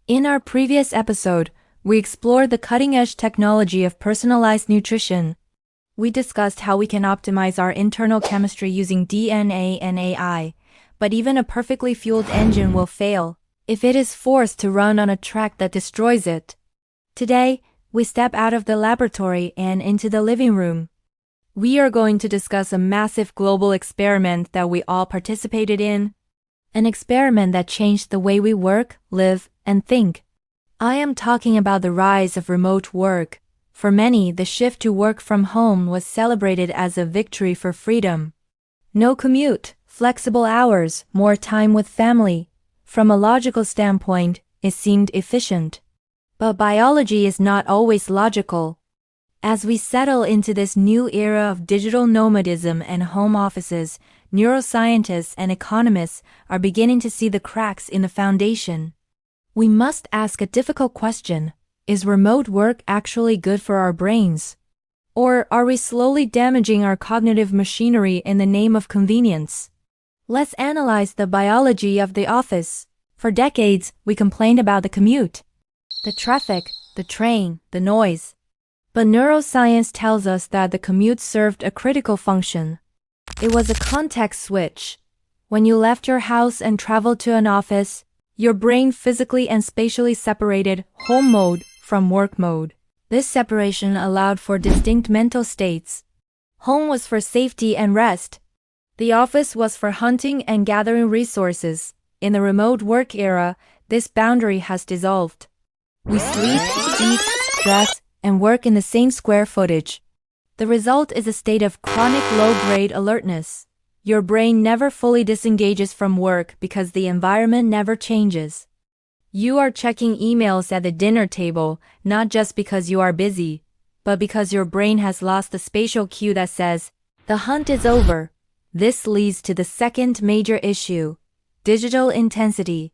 In our previous episode, we explored the cutting-edge technology of personalized nutrition. We discussed how we can optimize our internal chemistry using DNA and AI, but even a perfectly fueled engine will fail if it is forced to run on a track that destroys it. Today, we step out of the laboratory and into the living room. We are going to discuss a massive global experiment that we all participated in. An experiment that changed the way we work, live, and think. I am talking about the rise of remote work. For many, the shift to work from home was celebrated as a victory for freedom. No commute, flexible hours, more time with family. From a logical standpoint, it seemed efficient. But biology is not always logical. As we settle into this new era of digital nomadism and home offices, neuroscientists and economists are beginning to see the cracks in the foundation. We must ask a difficult question: is remote work actually good for our brains? Or are we slowly damaging our cognitive machinery in the name of convenience? Let's analyze the biology of the office. For decades, we complained about the commute, the traffic, the train, the noise. But neuroscience tells us that the commute served a critical function. It was a context switch. When you left your house and traveled to an office, your brain physically and spatially separated home mode from work mode. This separation allowed for distinct mental states. Home was for safety and rest. The office was for hunting and gathering resources. In the remote work era, this boundary has dissolved. We sleep, eat, dress, and work in the same square footage. The result is a state of chronic low-grade alertness. Your brain never fully disengages from work because the environment never changes. You are checking emails at the dinner table, not just because you are busy, but because your brain has lost the spatial cue that says, the hunt is over. This leads to the second major issue: digital intensity.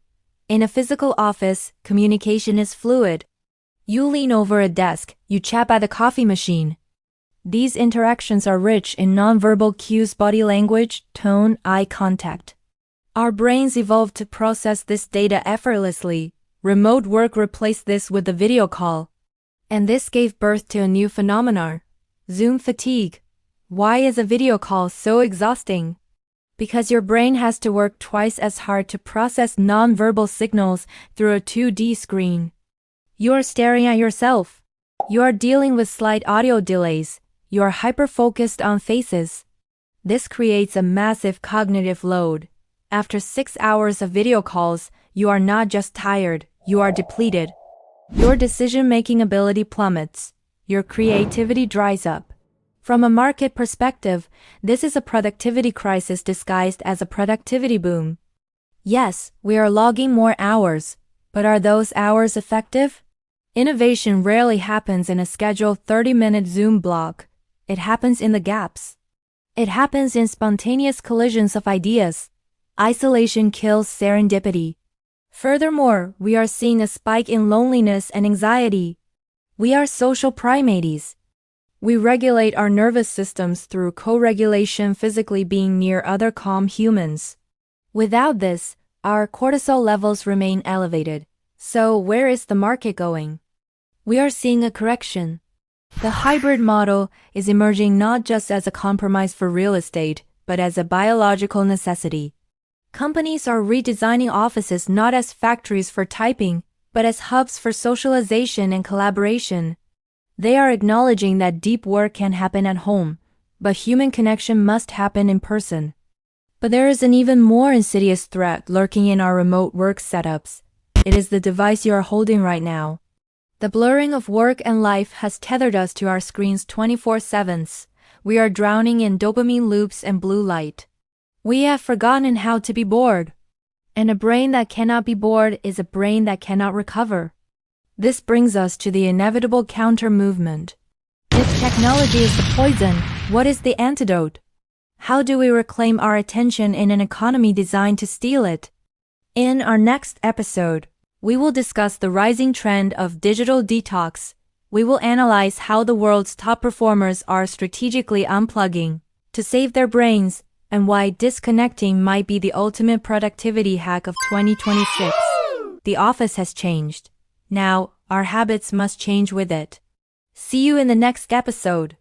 In a physical office, communication is fluid. You lean over a desk, you chat by the coffee machine. These interactions are rich in nonverbal cues: body language, tone, eye contact. Our brains evolved to process this data effortlessly. Remote work replaced this with a video call. And this gave birth to a new phenomenon: Zoom fatigue. Why is a video call so exhausting? Because your brain has to work twice as hard to process nonverbal signals through a 2D screen. You are staring at yourself. You are dealing with slight audio delays. You are hyper-focused on faces. This creates a massive cognitive load. After 6 hours of video calls, you are not just tired, you are depleted. Your decision-making ability plummets. Your creativity dries up. From a market perspective, this is a productivity crisis disguised as a productivity boom. Yes, we are logging more hours, but are those hours effective? Innovation rarely happens in a scheduled 30-minute Zoom block. It happens in the gaps. It happens in spontaneous collisions of ideas. Isolation kills serendipity. Furthermore, we are seeing a spike in loneliness and anxiety. We are social primates. We regulate our nervous systems through co-regulation, physically being near other calm humans. Without this, our cortisol levels remain elevated. So where is the market going? We are seeing a correction. The hybrid model is emerging not just as a compromise for real estate, but as a biological necessity. Companies are redesigning offices not as factories for typing, but as hubs for socialization and collaboration. They are acknowledging that deep work can happen at home, but human connection must happen in person. But there is an even more insidious threat lurking in our remote work setups. It is the device you are holding right now. The blurring of work and life has tethered us to our screens 24/7. We are drowning in dopamine loops and blue light. We have forgotten how to be bored. And a brain that cannot be bored is a brain that cannot recover. This brings us to the inevitable counter-movement. If technology is the poison, what is the antidote? How do we reclaim our attention in an economy designed to steal it? In our next episode, we will discuss the rising trend of digital detox. We will analyze how the world's top performers are strategically unplugging to save their brains, and why disconnecting might be the ultimate productivity hack of 2026. The office has changed. Now, our habits must change with it. See you in the next episode.